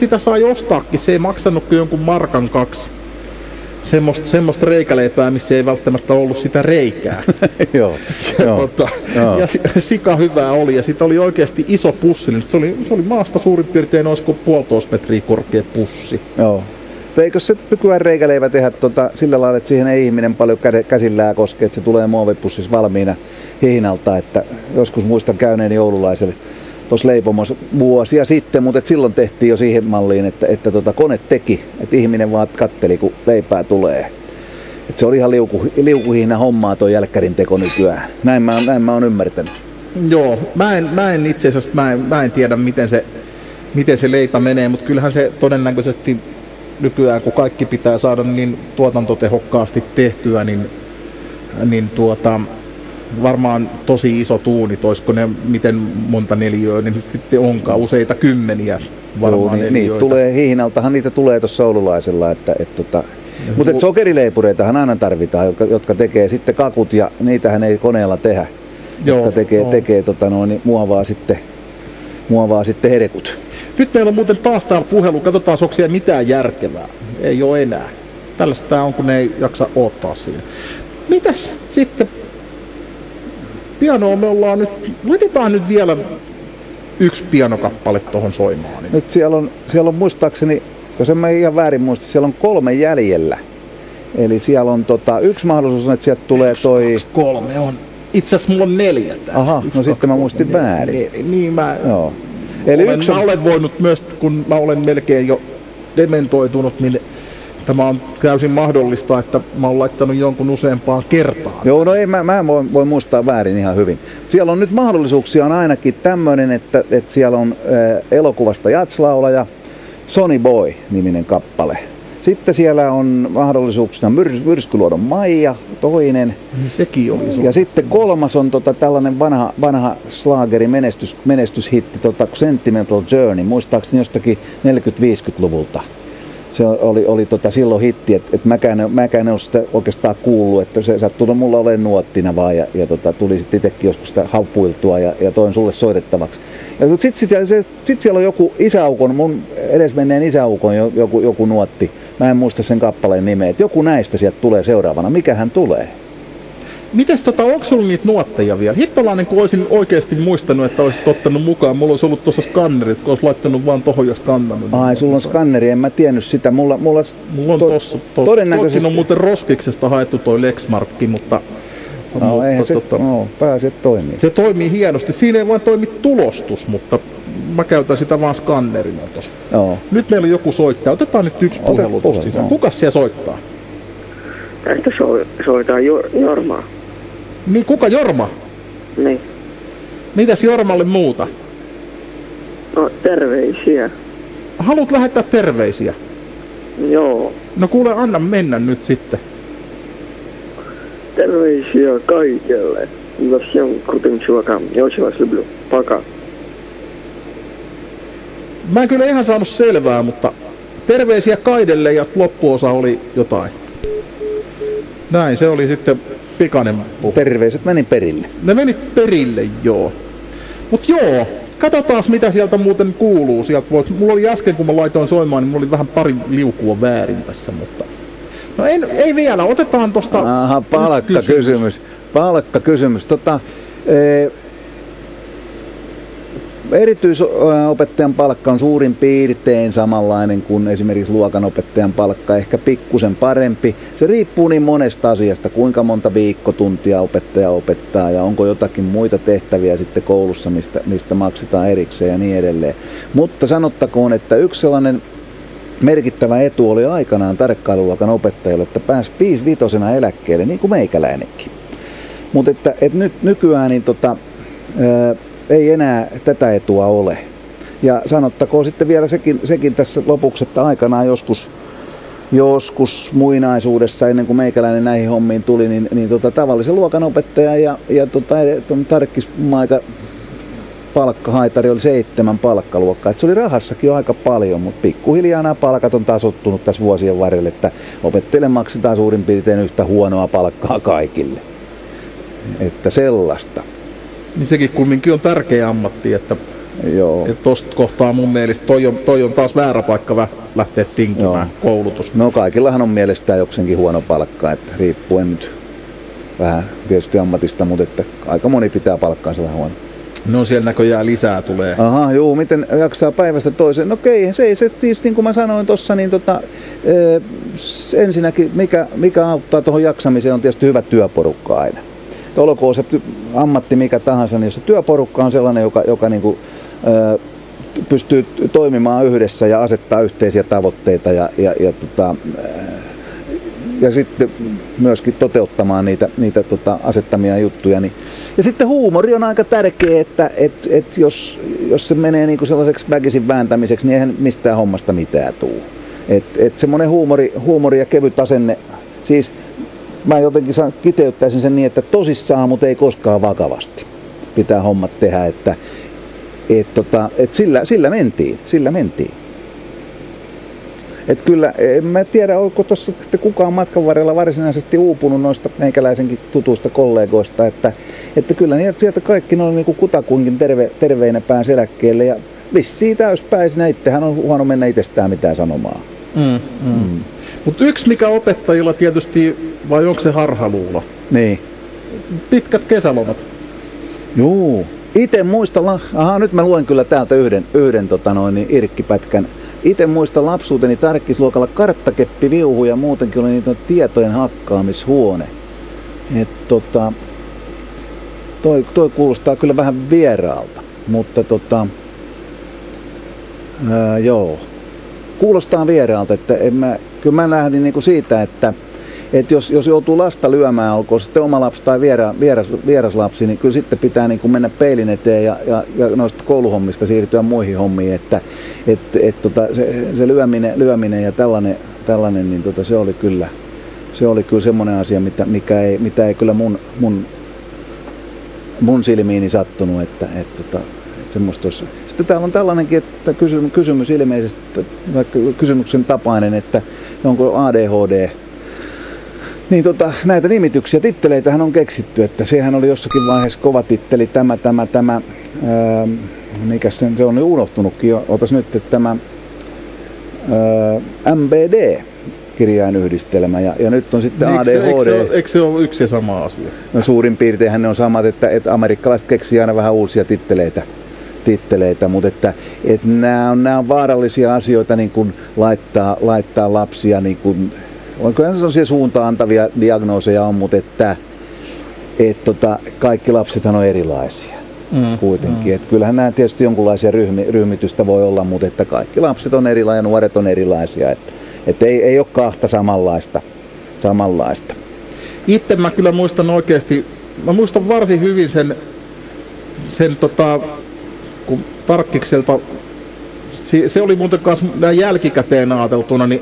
Sitä sai ostaakin, se ei maksanut kuin jonkun markan kaksi. Semmoista reikäleipää, missä ei välttämättä ollut sitä reikää. Joo. Ja sika hyvää oli, ja sitten oli oikeasti iso pussi. Niin se oli maasta suurin piirtein olisiko 1,5 metriä korkea pussi. Joo. Eikö se nykyään reikäleivä tehdä sillä lailla, että siihen ei ihminen paljon käsillään koske, että se tulee muovipussissa valmiina hihnalta, että joskus muistan käyneeni joululaiselle tuossa leipomossa vuosia sitten, mutta silloin tehtiin jo siihen malliin, että kone teki, että ihminen vaan katteli, kun leipää tulee. Et se oli ihan liukuhihna hommaa tuo jälkkärin teko nykyään. Näin mä oon ymmärtänyt. Joo, mä en itse asiassa mä en tiedä miten se leipä menee, mutta kyllähän se todennäköisesti nykyään, kun kaikki pitää saada niin tuotantotehokkaasti tehtyä, niin varmaan tosi iso tuuni, olisiko ne miten monta neliöä ne nyt sitten onkaan, useita kymmeniä varmaan neliöitä. Niin, tulee hihnaltahan niitä tulee tuossa oululaisella, mutta sokerileipureitahan aina tarvitaan, jotka tekee sitten kakut ja niitähän ei koneella tehdä, jotka tekee muovaa sitten herkut. Nyt meillä on muuten taas täällä puhelu, katsotaan onko siellä mitään järkevää, ei ole enää. Tällaista tää on, kun ne ei jaksa odottaa siinä. Mitäs sitten? Pianoa me ollaan nyt, laitetaan nyt vielä yksi pianokappale tuohon soimaan. Niin. Nyt siellä on muistaakseni, jos en mä ihan väärin muista, siellä on 3 jäljellä. Eli siellä on yksi mahdollisuus, että sieltä tulee toi... 2, 3 on. Itse asiassa mulla on 4 täällä. Aha, 1, no 2, sitten mä muistin väärin. Niin Joo. Eli mä olen voinut myös, kun mä olen melkein jo dementoitunut, niin tämä on täysin mahdollista, että mä oon laittanut jonkun useampaan kertaan. Joo, no ei, mä voin muistaa väärin ihan hyvin. Siellä on nyt mahdollisuuksia on ainakin tämmöinen, että siellä on elokuvasta jatslaulaja, Sonny Boy-niminen kappale. Sitten siellä on mahdollisuuksena Myrskyluodon Maija, toinen. Niin sekin oli. Ja sitten 3 on tällainen vanha slaageri menestyshitti, Sentimental Journey, muistaakseni jostakin 40-50-luvulta. Se oli silloin hitti, että mäkään en ole sitä oikeastaan kuullut, että se sattui mulla olemaan nuottina vaan ja tuli sitten itsekin joskus sitä hauppuiltua ja toin sulle soitettavaksi. Ja sitten siellä on joku isäukon, mun edesmenneen isäukon joku nuotti. Mä en muista sen kappaleen nimeä, että joku näistä sieltä tulee seuraavana. Mikähän tulee? Mites onko sulla niitä nuotteja vielä? Hittolainen, kun olisin oikeasti muistanut, että olisit ottanut mukaan. Mulla olisi ollut tuossa skannerit, kun olisi laittanut vaan tohon ja skannannut. Ai, sulla on skanneri, en mä tiennyt sitä. Mulla on tossa. Todennäköisesti on muuten Roskiksesta haettu toi Lexmarkki, mutta... No, eihän se pääse toimii. Se toimii hienosti. Siinä ei vain toimi tulostus, mutta mä käytän sitä vaan skannerina tossa. Joo. Nyt meillä on joku soittaa. Otetaan nyt yksi puhelu tosta sisään. No. Kukas siellä soittaa? Tästä soitaan Jorma. Niin, kuka Jorma? Niin. Mitäs Jormalle muuta? No, terveisiä. Haluat lähettää terveisiä? Joo. No kuule, anna mennä nyt sitten. Terveisiä kaikille. Во всем крутым чувакам. Я очень вас люблю. Пока. Mä en kyllä ihan saanut selvää, mutta terveisiä Kaidelle ja loppuosa oli jotain. Näin, se oli sitten pikainen puhu. Terveiset meni perille. Ne meni perille, joo. Mut joo, katsotaan mitä sieltä muuten kuuluu. Mulla oli äsken, kun mä laitoin soimaan, niin mulla oli vähän pari liukua väärin tässä, mutta... No ei vielä, otetaan tosta... Aha, palkkakysymys. Erityisopettajan palkka on suurin piirtein samanlainen kuin esimerkiksi luokanopettajan palkka, ehkä pikkusen parempi. Se riippuu niin monesta asiasta, kuinka monta viikkotuntia opettaja opettaa ja onko jotakin muita tehtäviä sitten koulussa, mistä maksetaan erikseen ja niin edelleen. Mutta sanottakoon, että yksi sellainen merkittävä etu oli aikanaan tarkkailuluokan opettajalle, että pääsi 5-5 eläkkeelle, niin kuin meikäläinenkin. Mutta että nykyään niin ei enää tätä etua ole. Ja sanottakoon sitten vielä sekin tässä lopuksi, että aikanaan joskus muinaisuudessa, ennen kuin meikäläinen näihin hommiin tuli, niin tavallisen luokanopettaja ja tarkkismaika palkkahaitari oli 7 palkkaluokkaa. Et se oli rahassakin jo aika paljon, mutta pikkuhiljaa nämä palkat on tasottunut tässä vuosien varrella, että opettajille maksetaan suurin piirtein yhtä huonoa palkkaa kaikille. Että sellaista. Niin sekin kumminkin on tärkeä ammatti, että Joo. Tuosta kohtaa mun mielestä toi on taas väärä paikka lähteä tinkimään koulutus. No kaikillahan on mielestään jokseenkin huono palkka, että riippuen nyt vähän tietysti ammatista, mutta että aika moni pitää palkkaansa vähän huono. No siellä näköjään lisää tulee. Aha, juu, miten jaksaa päivästä toiseen? No okei, se siis niin kuin mä sanoin tuossa, niin ensinnäkin mikä auttaa tuohon jaksamiseen on tietysti hyvä työporukka aina. Olkoon se ammatti mikä tahansa, niin jos se työporukka on sellainen, joka niin kuin, pystyy toimimaan yhdessä ja asettaa yhteisiä tavoitteita ja sitten myöskin toteuttamaan niitä asettamia juttuja. Niin. Ja sitten huumori on aika tärkeä, että jos se menee niin kuin sellaiseksi väkisin vääntämiseksi, niin eihän mistään hommasta mitään tule. Semmoinen huumori ja kevyt asenne, siis mä jotenkin kiteyttäisin sen niin, että tosissaan, mutta ei koskaan vakavasti pitää hommat tehdä, että sillä mentiin. Et kyllä, en mä tiedä, onko tuossa kukaan matkan varrella varsinaisesti uupunut noista meikäläisenkin tutuista kollegoista, että kyllä sieltä kaikki ne on niin kuin kutakuinkin terveinä päänsä eläkkeelle ja vissiin täyspäisinä, itsehän on huono mennä itsestään mitään sanomaan. Mutta yksi mikä opettajilla tietysti, vai onko se harhaluulo? Niin. Pitkät kesälomat. Juu. Itse muistan, nyt mä luen kyllä täältä yhden irkkipätkän. Itse muistan lapsuuteni tarkkisluokalla karttakeppi, viuhu ja muutenkin oli niitä tietojen hakkaamishuone. Toi kuulostaa kyllä vähän vieraalta, mutta joo. Kuulostaa vieraalta, että kyllä mä lähdin niinku siitä, että jos joutuu lasta lyömään, olkoon sitten oma lapsi tai vieras lapsi, niin kyllä sitten pitää niin kuin mennä peilin eteen ja noista kouluhommista siirtyä muihin hommiin, että se lyöminen ja tällainen niin se oli kyllä semmoinen asia, mitä ei kyllä mun silmiini sattunut, että semmoista olisi. Sitten täällä on tällainenkin, että kysymys ilmeisesti, vaikka kysymyksen tapainen, että onko ADHD. Niin näitä nimityksiä, titteleitähän on keksitty, että sehän oli jossakin vaiheessa kova titteli, mikä se on nyt unohtunutkin jo, otas nyt, että tämä MBD kirjainyhdistelmä ja nyt on sitten ADHD. Eikö se ole yksi ja sama asia? No suurin piirtein ne on samat, että amerikkalaiset keksii aina vähän uusia titteleitä, mutta että nämä on vaarallisia asioita niin kuin laittaa lapsia niin kuin, onko sellaisia suuntaan antavia diagnooseja on, mutta että kaikki lapsethan on erilaisia kuitenkin. Että kyllähän nämä tietysti jonkunlaisia ryhmitystä voi olla, mutta että kaikki lapset on erilaisia ja nuoret on erilaisia. Että ei ole kahta samanlaista. Itse mä kyllä muistan oikeasti, mä muistan varsin hyvin sen kun Tarkkikselta, se oli muuten kanssa näin jälkikäteen ajateltuna, niin